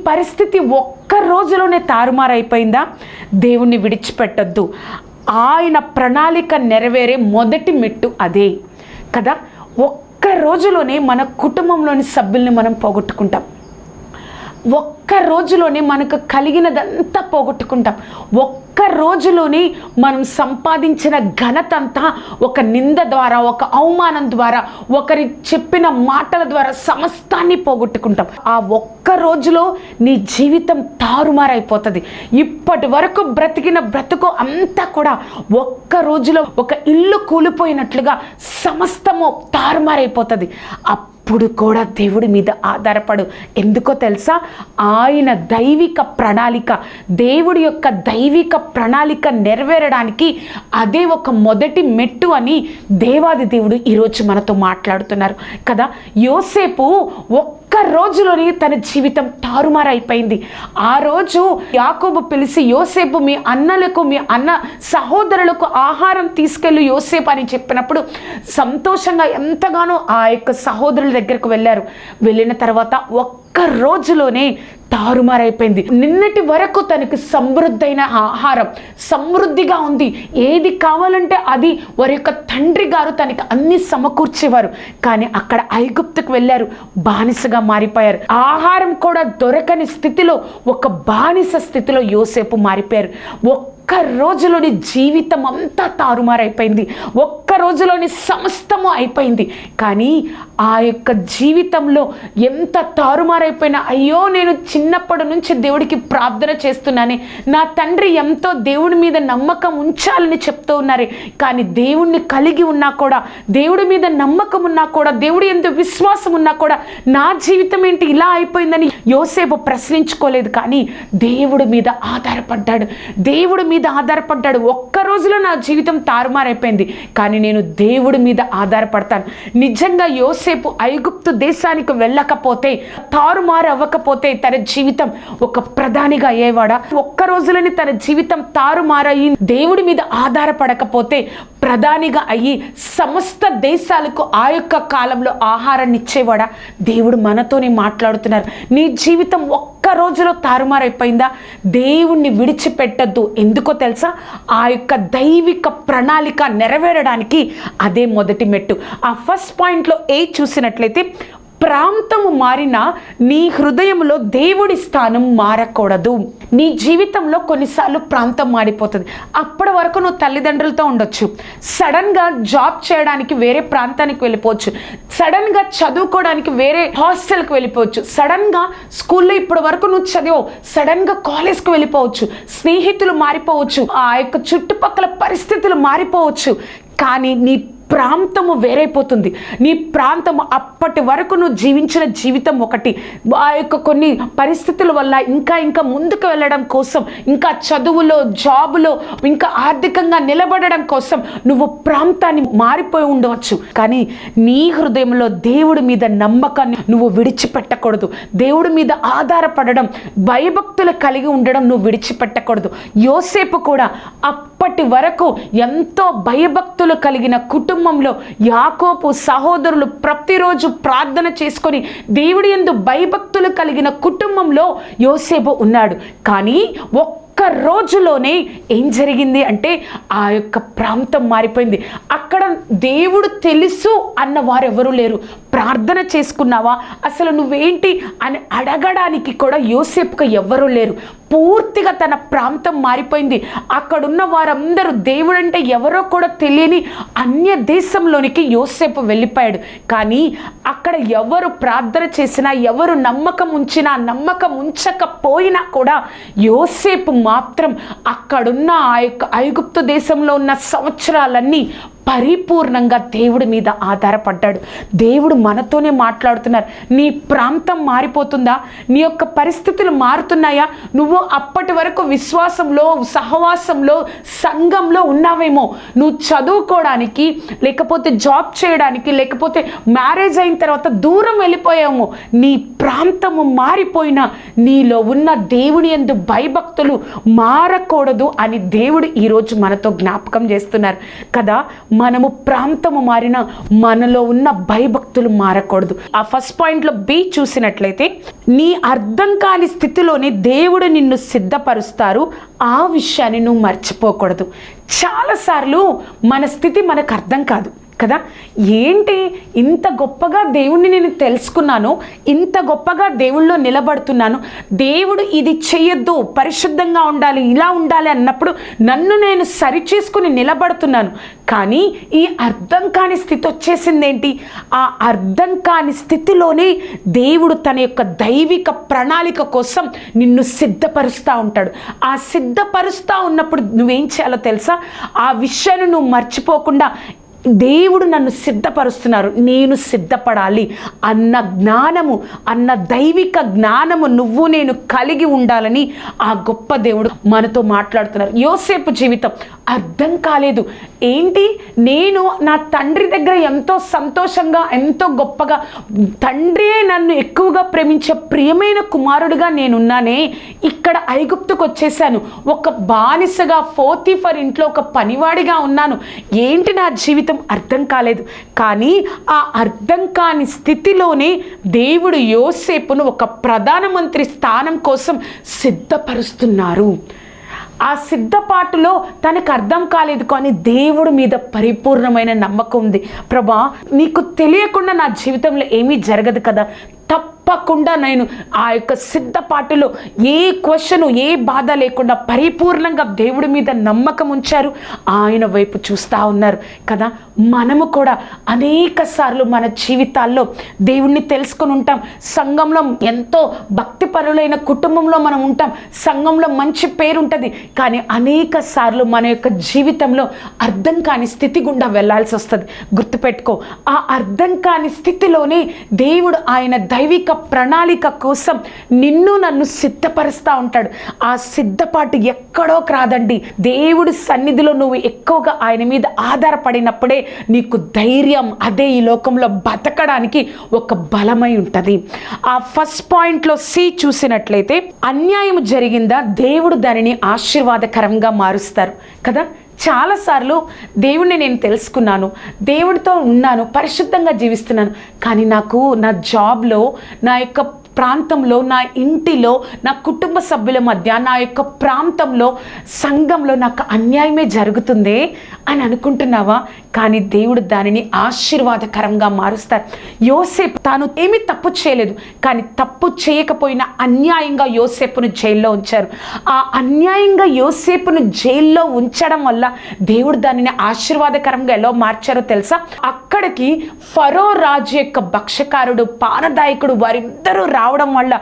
పరిస్థితి ఒక్క రోజులోనే తారుమారైపోయిందా? దేవుణ్ణి విడిచిపెట్టొద్దు. ఆయన ప్రణాళిక నెరవేరే మొదటి మెట్టు అదే కదా. ఒక్క రోజులోనే మన కుటుంబంలోని సభ్యుల్ని మనం పోగొట్టుకుంటాం. ఒక్క రోజులోనే మనకు కలిగినదంతా పోగొట్టుకుంటాం. ఒక్క రోజులోనే మనం సంపాదించిన ఘనత అంతా ఒక నింద ద్వారా, ఒక అవమానం ద్వారా, ఒకరి చెప్పిన మాటల ద్వారా సమస్తాన్ని పోగొట్టుకుంటాం. ఆ ఒక్క రోజులో నీ జీవితం తారుమారైపోతుంది. ఇప్పటి వరకు బ్రతికిన బ్రతుకు అంతా కూడా ఒక్క రోజులో ఒక ఇల్లు కూలిపోయినట్లుగా సమస్తము తారుమారైపోతుంది. అప్పుడు కూడా దేవుడి మీద ఆధారపడు. ఎందుకో తెలుసా? ఆయన దైవిక ప్రణాళిక, దేవుడి యొక్క దైవిక ప్రణాళిక నెరవేరడానికి అదే ఒక మొదటి మెట్టు అని దేవాది దేవుడు ఈరోజు మనతో మాట్లాడుతున్నారు కదా. యోసేపు ఒక్క రోజులోనే తన జీవితం తారుమారైపోయింది. ఆ రోజు యాకోబు పిలిచి, యోసేపు మీ అన్నలకు, మీ అన్న సహోదరులకు ఆహారం తీసుకెళ్ళు యోసేపు అని చెప్పినప్పుడు సంతోషంగా ఎంతగానో ఆ యొక్క సహోదరుల దగ్గరకు వెళ్ళారు. వెళ్ళిన తర్వాత ఒక్క రోజులోనే తారుమారైపోయింది. నిన్నటి వరకు తనకు సమృద్ధైన ఆహారం, సమృద్ధిగా ఉంది, ఏది కావాలంటే అది వారి యొక్క తండ్రి గారు తనకి అన్ని సమకూర్చేవారు. కానీ అక్కడ ఐగుప్తుకు వెళ్ళారు, బానిసగా మారిపోయారు. ఆహారం కూడా దొరకని స్థితిలో, ఒక బానిస స్థితిలో యోసేపు మారిపోయారు. ఒక్క రోజులోని జీవితం అంతా తారుమారైపోయింది. ఒక్క రోజులోని సమస్తము అయిపోయింది. కానీ ఆ యొక్క జీవితంలో ఎంత తారుమారైపోయినా, అయ్యో నేను చిన్నప్పటి నుంచి దేవుడికి ప్రార్థన చేస్తున్నానే, నా తండ్రి ఎంతో దేవుడి మీద నమ్మకం ఉంచాలని చెప్తూ ఉన్నారు, కానీ దేవుణ్ణి కలిగి ఉన్నా కూడా, దేవుడి మీద నమ్మకం ఉన్నా కూడా, దేవుడి ఎందు విశ్వాసం ఉన్నా కూడా నా జీవితం ఏంటి ఇలా అయిపోయిందని యోసేపు ప్రశ్నించుకోలేదు. కానీ దేవుడి మీద ఆధారపడ్డాడు. దేవుడి మీద ఆధారపడ్డాడు. ఒక్క రోజులో నా జీవితం తారుమారైపోయింది, కానీ నేను దేవుడి మీద ఆధారపడతాను. నిజంగా యోసేపు ఐగుప్తు దేశానికి వెళ్ళకపోతే, తారుమారు అవ్వకపోతే తన జీవితం ఒక ప్రధానిగా అయ్యేవాడా? ఒక్క రోజులని తన జీవితం తారుమారయ్యి దేవుడి మీద ఆధారపడకపోతే ప్రధానిగా అయ్యి సమస్త దేశాలకు ఆ యొక్క కాలంలో ఆహారాన్ని ఇచ్చేవాడా? దేవుడు మనతోనే మాట్లాడుతున్నారు. నీ జీవితం ఒక్క రోజులో తారుమారైపోయిందా? దేవుణ్ణి విడిచిపెట్టద్దు. ఎందుకో తెలుసా? ఆ యొక్క దైవిక ప్రణాళిక నెరవేరడానికి అదే మొదటి మెట్టు. ఆ ఫస్ట్ పాయింట్లో చూసినట్లయితే, ప్రాంతము మారినా నీ హృదయంలో దేవుడి స్థానం మారకూడదు. నీ జీవితంలో కొన్నిసార్లు ప్రాంతం మారిపోతుంది. అప్పటి వరకు నువ్వు తల్లిదండ్రులతో ఉండొచ్చు, సడన్గా జాబ్ చేయడానికి వేరే ప్రాంతానికి వెళ్ళిపోవచ్చు, సడన్గా చదువుకోవడానికి వేరే హాస్టల్కి వెళ్ళిపోవచ్చు, సడన్గా స్కూల్లో ఇప్పటి వరకు నువ్వు చదివావు, సడన్గా కాలేజ్కి వెళ్ళిపోవచ్చు, స్నేహితులు మారిపోవచ్చు, ఆ యొక్క చుట్టుపక్కల పరిస్థితులు మారిపోవచ్చు. కానీ నీ ప్రాంతము వేరైపోతుంది. నీ ప్రాంతము అప్పటి వరకు నువ్వు జీవించిన జీవితం ఒకటి, ఆ యొక్క కొన్ని పరిస్థితుల వల్ల ఇంకా ముందుకు వెళ్ళడం కోసం, ఇంకా చదువులో, జాబులో, ఇంకా ఆర్థికంగా నిలబడడం కోసం నువ్వు ప్రాంతాన్ని మారిపోయి ఉండవచ్చు. కానీ నీ హృదయంలో దేవుడి మీద నమ్మకాన్ని నువ్వు విడిచిపెట్టకూడదు. దేవుడి మీద ఆధారపడడం, భయభక్తులు కలిగి ఉండడం నువ్వు విడిచిపెట్టకూడదు. యోసేపు కూడా అప్పటి వరకు ఎంతో భయభక్తులు కలిగిన కుటుంబంలో యాకోబు సహోదరులు ప్రతిరోజు ప్రార్థన చేసుకొని దేవుడి యందు భయభక్తులు కలిగిన కుటుంబంలో యోసేపు ఉన్నాడు. కానీ ఒక్క రోజులోనే ఏం జరిగింది అంటే ఆ యొక్క ప్రాంతం మారిపోయింది. అక్కడ దేవుడు తెలుసు అన్న వారు ఎవరు లేరు. ప్రార్థన చేసుకున్నావా, అసలు నువ్వేంటి అని అడగడానికి కూడా యోసేపుకు ఎవ్వరూ లేరు. పూర్తిగా తన ప్రాంతం మారిపోయింది. అక్కడున్న వారందరూ దేవుడంటే ఎవరో కూడా తెలియని అన్య దేశంలోనికి యోసేపు వెళ్ళిపోయాడు. కానీ అక్కడ ఎవరు ప్రార్థన చేసినా, ఎవరు నమ్మకం ఉంచినా, నమ్మకం ఉంచకపోయినా కూడా యోసేపు మాత్రం అక్కడున్న ఆ యొక్క ఐగుప్తు దేశంలో ఉన్న సంవత్సరాలన్నీ పరిపూర్ణంగా దేవుడి మీద ఆధారపడ్డాడు. దేవుడు మనతోనే మాట్లాడుతున్నారు. నీ ప్రాంతం మారిపోతుందా? నీ యొక్క పరిస్థితులు మారుతున్నాయా? నువ్వు అప్పటి వరకు విశ్వాసంలో, సహవాసంలో, సంఘంలో ఉన్నావేమో, నువ్వు చదువుకోవడానికి, లేకపోతే జాబ్ చేయడానికి, లేకపోతే మ్యారేజ్ అయిన తర్వాత దూరం వెళ్ళిపోయాము. నీ ప్రాంతము మారిపోయినా నీలో ఉన్న దేవుని యందు భయభక్తులు మారకూడదు అని దేవుడు ఈరోజు మనతో జ్ఞాపకం చేస్తున్నారు కదా. మనము ప్రాంతము మారినా మనలో ఉన్న భయభక్తులు మారకూడదు. ఆ ఫస్ట్ పాయింట్లో బి చూసినట్లయితే, నీ అర్థం కాని స్థితిలోనే దేవుడు నిన్ను సిద్ధపరుస్తారు, ఆ విషయాన్ని నువ్వు మర్చిపోకూడదు. చాలాసార్లు మన స్థితి మనకు అర్థం కాదు కదా. ఏంటి ఇంత గొప్పగా దేవుణ్ణి నేను తెలుసుకున్నాను, ఇంత గొప్పగా దేవుళ్ళో నిలబడుతున్నాను, దేవుడు ఇది చెయ్యొద్దు, పరిశుద్ధంగా ఉండాలి, ఇలా ఉండాలి అన్నప్పుడు నన్ను నేను సరిచేసుకుని నిలబడుతున్నాను. కానీ ఈ అర్థం కాని స్థితి వచ్చేసిందేంటి? ఆ అర్థం కాని స్థితిలోనే దేవుడు తన యొక్క దైవిక ప్రణాళిక కోసం నిన్ను సిద్ధపరుస్తూ ఉంటాడు. ఆ సిద్ధపరుస్తూ ఉన్నప్పుడు నువ్వేం చేయాలో తెలుసా? ఆ విషయాన్ని నువ్వు మర్చిపోకుండా, దేవుడు నన్ను సిద్ధపరుస్తున్నారు, నేను సిద్ధపడాలి అన్న జ్ఞానము, అన్న దైవిక జ్ఞానము నువ్వు నేను కలిగి ఉండాలని ఆ గొప్ప దేవుడు మనతో మాట్లాడుతున్నారు. యోసేపు జీవితం అర్థం కాలేదు. ఏంటి, నేను నా తండ్రి దగ్గర ఎంతో సంతోషంగా, ఎంతో గొప్పగా, తండ్రియే నన్ను ఎక్కువగా ప్రేమించే ప్రియమైన కుమారుడిగా నేనున్నానే, ఇక్కడ ఐగుప్తుకు వచ్చేసాను, ఒక బానిసగా పోతీఫర్ ఇంట్లో ఒక పనివాడిగా ఉన్నాను, ఏంటి నా జీవితం అర్థం కాలేదు. కానీ ఆ అర్థం కాని స్థితిలోనే దేవుడు యోసేపును ఒక ప్రధానమంత్రి స్థానం కోసం సిద్ధపరుస్తున్నారు. ఆ సిద్ధపాటులో తనకు అర్థం కాలేదు, కానీ దేవుడి మీద పరిపూర్ణమైన నమ్మకం ఉంది. ప్రభా, నీకు తెలియకుండా నా జీవితంలో ఏమీ జరగదు కదా, తప్పకుండా నేను ఆ యొక్క సిద్ధపాటులో ఏ క్వశ్చను, ఏ బాధ లేకుండా పరిపూర్ణంగా దేవుడి మీద నమ్మకం ఉంచారు, ఆయన వైపు చూస్తూ ఉన్నారు కదా. మనము కూడా అనేక సార్లు మన జీవితాల్లో దేవుణ్ణి తెలుసుకొని ఉంటాం. సంఘంలో ఎంతో భక్తిపరులైన కుటుంబంలో మనం ఉంటాం, సంఘంలో మంచి పేరు ఉంటుంది. కానీ అనేక సార్లు మన యొక్క జీవితంలో అర్థం కాని స్థితి గుండా వెళ్ళాల్సి వస్తుంది. గుర్తుపెట్టుకో, ఆ అర్థం కాని స్థితిలోనే దేవుడు ఆయన దైవిక ప్రణాళిక కోసం నిన్ను నన్ను సిద్ధపరుస్తూ ఉంటాడు. ఆ సిద్ధపాటు ఎక్కడో రాదండి. దేవుడి సన్నిధిలో నువ్వు ఎక్కువగా ఆయన మీద ఆధారపడినప్పుడే నీకు ధైర్యం, అదే ఈ లోకంలో బతకడానికి ఒక బలమై ఉంటుంది. ఆ ఫస్ట్ పాయింట్లో సి చూసినట్లయితే, అన్యాయం జరిగిందా, దేవుడు దానిని ఆశీర్వాదకరంగా మారుస్తారు కదా. చాలాసార్లు దేవుడిని నేను తెలుసుకున్నాను, దేవుడితో ఉన్నాను, పరిశుద్ధంగా జీవిస్తున్నాను, కానీ నాకు నా జాబ్లో, నా యొక్క ప్రాంతంలో, నా ఇంటిలో, నా కుటుంబ సభ్యుల మధ్య, నా యొక్క ప్రాంతంలో, సంఘంలో నాకు అన్యాయమే జరుగుతుందే అని అనుకుంటున్నావా? కానీ దేవుడు దానిని ఆశీర్వాదకరంగా మారుస్తారు. యోసేపు తాను ఏమీ తప్పు చేయలేదు, కానీ తప్పు చేయకపోయినా అన్యాయంగా యోసేపును జైల్లో ఉంచారు. ఆ అన్యాయంగా యోసేపును జైల్లో ఉంచడం వల్ల దేవుడు దానిని ఆశీర్వాదకరంగా ఎలా మార్చారో తెలుసా? అక్కడికి ఫరో రాజు యొక్క భక్షకారుడు, పానదాయకుడు వారిద్దరూ రావడం వల్ల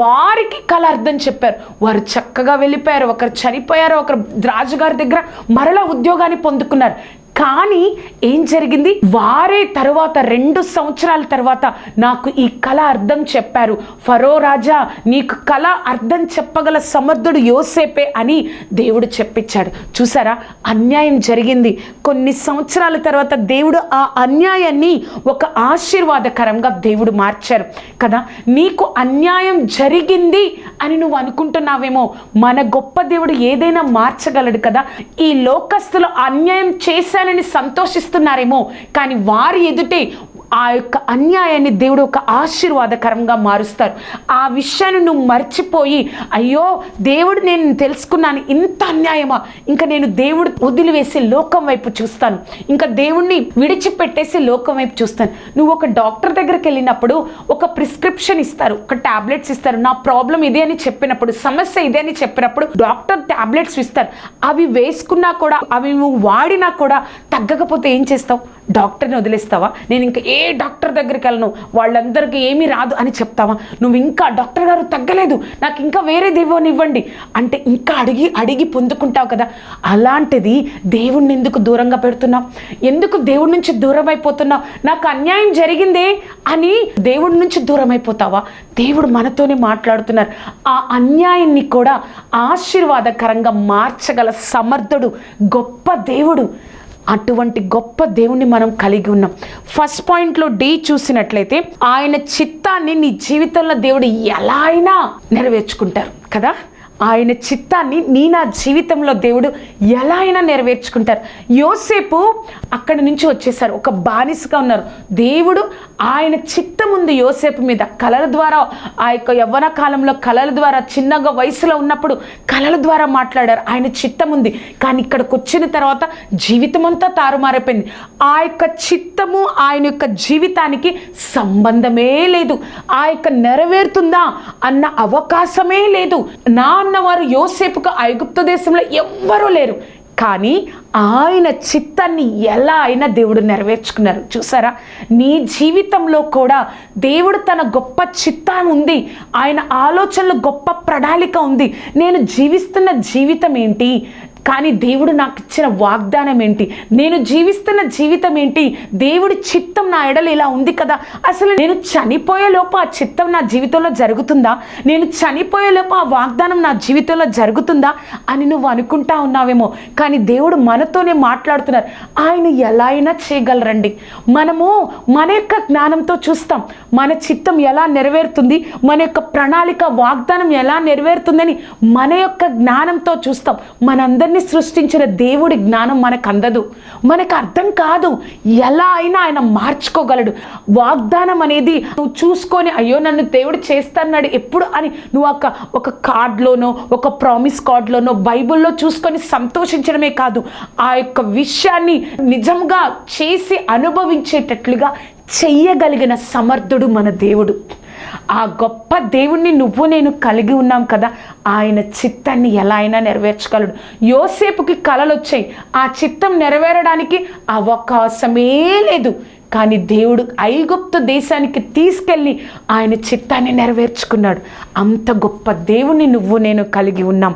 వారికి కల అర్థం చెప్పారు. వారు చక్కగా వెళ్ళిపోయారు, ఒకరు చనిపోయారు, ఒకరు రాజుగారి దగ్గర మరలా ఉద్యోగాన్ని పొందుకున్నారు. కానీ ఏం జరిగింది? వారే తరువాత 2 సంవత్సరాల తర్వాత నాకు ఈ కళ అర్థం చెప్పారు. ఫరో రాజా, నీకు కళ అర్థం చెప్పగల సమర్థుడు యోసేపే అని దేవుడు చెప్పించాడు. చూసారా, అన్యాయం జరిగింది. కొన్ని సంవత్సరాల తర్వాత దేవుడు ఆ అన్యాయాన్ని ఒక ఆశీర్వాదకరంగా దేవుడు మార్చారు కదా. నీకు అన్యాయం జరిగింది అని నువ్వు అనుకుంటున్నావేమో, మన గొప్ప దేవుడు ఏదైనా మార్చగలడు కదా. ఈ లోకస్తులు అన్యాయం చేశాను సంతోషిస్తున్నారేమో, కానీ వారి ఎదుటే ఆ యొక్క అన్యాయాన్ని దేవుడు ఒక ఆశీర్వాదకరంగా మారుస్తారు. ఆ విషయాన్ని నువ్వు మర్చిపోయి, అయ్యో దేవుడు నేను తెలుసుకున్నాను, ఇంత అన్యాయమా, ఇంకా నేను దేవుడు వదిలివేసి లోకం వైపు చూస్తాను, ఇంకా దేవుణ్ణి విడిచిపెట్టేసి లోకం వైపు చూస్తాను. నువ్వు ఒక డాక్టర్ దగ్గరికి వెళ్ళినప్పుడు ఒక ప్రిస్క్రిప్షన్ ఇస్తారు, ఒక టాబ్లెట్స్ ఇస్తారు. నా ప్రాబ్లం ఇదే అని చెప్పినప్పుడు, సమస్య ఇదే అని చెప్పినప్పుడు డాక్టర్ టాబ్లెట్స్ ఇస్తారు. అవి వేసుకున్నా కూడా, అవి నువ్వు వాడినా కూడా తగ్గకపోతే ఏం చేస్తావు? డాక్టర్ని వదిలేస్తావా? నేను ఇంకా ఏ డాక్టర్ దగ్గరికి వెళ్ళను, వాళ్ళందరికీ ఏమీ రాదు అని చెప్తావా? నువ్వు ఇంకా డాక్టర్ గారు తగ్గలేదు, నాకు ఇంకా వేరే దేవుని ఇవ్వండి అంటే ఇంకా అడిగి పొందుకుంటావు కదా. అలాంటిది దేవుణ్ణి ఎందుకు దూరంగా పెడుతున్నావు? ఎందుకు దేవుడి నుంచి దూరం అయిపోతున్నావు? నాకు అన్యాయం జరిగిందే అని దేవుడి నుంచి దూరం అయిపోతావా? దేవుడు మనతోనే మాట్లాడుతున్నారు. ఆ అన్యాయాన్ని కూడా ఆశీర్వాదకరంగా మార్చగల సమర్థుడు గొప్ప దేవుడు. అటువంటి గొప్ప దేవుణ్ణి మనం కలిగి ఉన్నాం. ఫస్ట్ పాయింట్లో డి చూసినట్లయితే, ఆయన చిత్తాన్ని నీ జీవితంలో దేవుడు ఎలా అయినా నెరవేర్చుకుంటారు కదా. ఆయన చిత్తాన్ని నా జీవితంలో దేవుడు ఎలా అయినా నెరవేర్చుకుంటారు. యోసేపు అక్కడి నుంచి వచ్చేసారు, ఒక బానిసగా ఉన్నారు. దేవుడు ఆయన చిత్తం ఉంది యోసేపు మీద. కలల ద్వారా, ఆ యొక్క యవ్వన కాలంలో కలల ద్వారా, చిన్నగా వయసులో ఉన్నప్పుడు కలల ద్వారా మాట్లాడారు. ఆయన చిత్తం ఉంది. కానీ ఇక్కడికి వచ్చిన తర్వాత జీవితం అంతా తారుమారైపోయింది. ఆ యొక్క చిత్తము ఆయన యొక్క జీవితానికి సంబంధమే లేదు. ఆ యొక్క నెరవేరుతుందా అన్న అవకాశమే లేదు. నా అన్నవారు యోసేపుకు ఐగుప్తు దేశంలో ఎవ్వరూ లేరు. కానీ ఆయన చిత్తాన్ని ఎలా అయినా దేవుడు నెరవేర్చుకున్నారు. చూసారా, నీ జీవితంలో కూడా దేవుడు తన గొప్ప చిత్తం ఉంది. ఆయన ఆలోచనలు గొప్ప ప్రణాళిక ఉంది. నేను జీవిస్తున్న జీవితం ఏంటి, కానీ దేవుడు నాకు ఇచ్చిన వాగ్దానం ఏంటి, నేను జీవిస్తున్న జీవితం ఏంటి, దేవుడి చిత్తం నా ఎడలు ఇలా ఉంది కదా, అసలు నేను చనిపోయేలోపు ఆ చిత్తం నా జీవితంలో జరుగుతుందా, నేను చనిపోయేలోపు ఆ వాగ్దానం నా జీవితంలో జరుగుతుందా అని నువ్వు అనుకుంటా ఉన్నావేమో. కానీ దేవుడు మనతోనే మాట్లాడుతున్నారు. ఆయన ఎలా అయినా చేయగలరండి. మనము మన యొక్క జ్ఞానంతో చూస్తాం మన చిత్తం ఎలా నెరవేరుతుంది, మన యొక్క ప్రణాళిక వాగ్దానం ఎలా నెరవేరుతుందని మన యొక్క జ్ఞానంతో చూస్తాం. మనందరినీ సృష్టించిన దేవుడి జ్ఞానం మనకు అందదు, మనకు అర్థం కాదు. ఎలా అయినా ఆయన మార్చుకోగలడు. వాగ్దానం అనేది నువ్వు చూసుకొని అయ్యో నన్ను దేవుడు చేస్తాన్నాడు ఎప్పుడు అని నువ్వు ఒక కార్డ్లోనో, ఒక ప్రామిస్ కార్డ్లోనో, బైబిల్లో చూసుకొని సంతోషించడమే కాదు, ఆ యొక్క విషయాన్ని నిజంగా చేసి అనుభవించేటట్లుగా చెయ్యగలిగిన సమర్థుడు మన దేవుడు. ఆ గొప్ప దేవుణ్ణి నువ్వు నేను కలిగి ఉన్నాం కదా, ఆయన చిత్తాన్ని ఎలా అయినా నెరవేర్చగలడు. యోసేపుకి కలలు వచ్చాయి, ఆ చిత్తం నెరవేరడానికి అవకాశమే లేదు. కానీ దేవుడు ఐగుప్తు దేశానికి తీసుకెళ్ళి ఆయన చిత్తాన్ని నెరవేర్చుకున్నాడు. అంత గొప్ప దేవుణ్ణి నువ్వు నేను కలిగి ఉన్నాం.